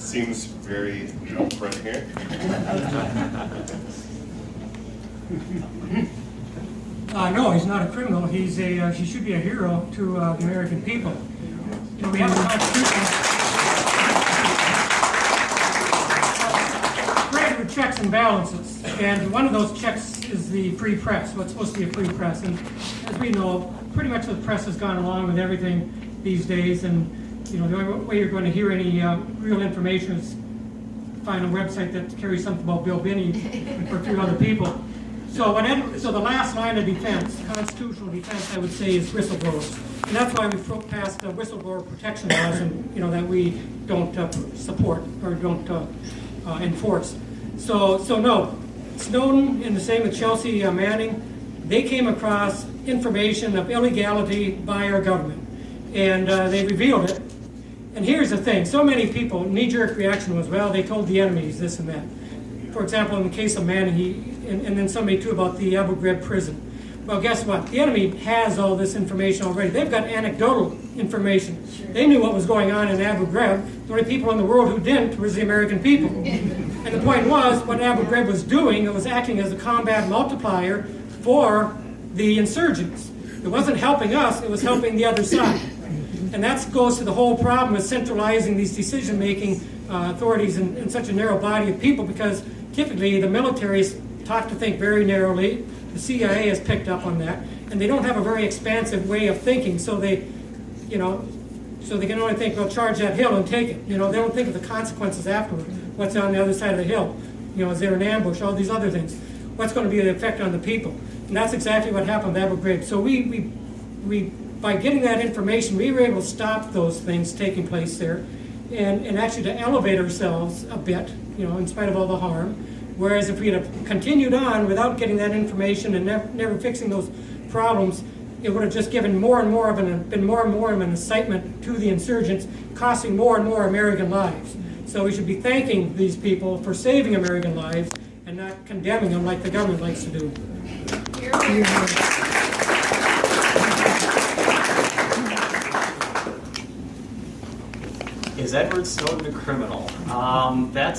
seems very upfront here. No, he's not a criminal. He should be a hero to the American people. You know, we have a constitution. Great with checks and balances, and one of those checks is the free press. What's supposed to be a free press, and as we know, pretty much the press has gone along with everything these days. And you know, the only way you're going to hear any real information is find a website that carries something about Bill Binney or a few other people. So the last line of defense, constitutional defense, I would say, is whistleblowers, and that's why we passed whistleblower protection laws, and you know that we don't support or don't enforce. So no, Snowden and the same with Chelsea Manning, they came across information of illegality by our government, and they revealed it. And here's the thing: so many people, knee-jerk reaction was, well, they told the enemies this and that. For example, in the case of Manning, and then somebody too about the Abu Ghraib prison. Well, guess what? The enemy has all this information already. They've got anecdotal information. Sure. They knew what was going on in Abu Ghraib. The only people in the world who didn't was the American people. And the point was, what Abu Ghraib was doing, it was acting as a combat multiplier for the insurgents. It wasn't helping us, it was helping the other side. And that goes to the whole problem with centralizing these decision-making authorities in such a narrow body of people, because typically the military is taught to think very narrowly. The CIA has picked up on that, and they don't have a very expansive way of thinking. So they, you know, so they can only think, well, charge that hill and take it. You know, they don't think of the consequences afterward. What's on the other side of the hill? You know, is there an ambush? All these other things. What's going to be the effect on the people? And that's exactly what happened with Abu Ghraib. So we by getting that information, we were able to stop those things taking place there, and actually to elevate ourselves a bit, you know, in spite of all the harm. Whereas if we had continued on without getting that information and never fixing those problems, it would have just given been more and more of an incitement to the insurgents, costing more and more American lives. So we should be thanking these people for saving American lives and not condemning them like the government likes to do. Is Edward Snowden a criminal? That's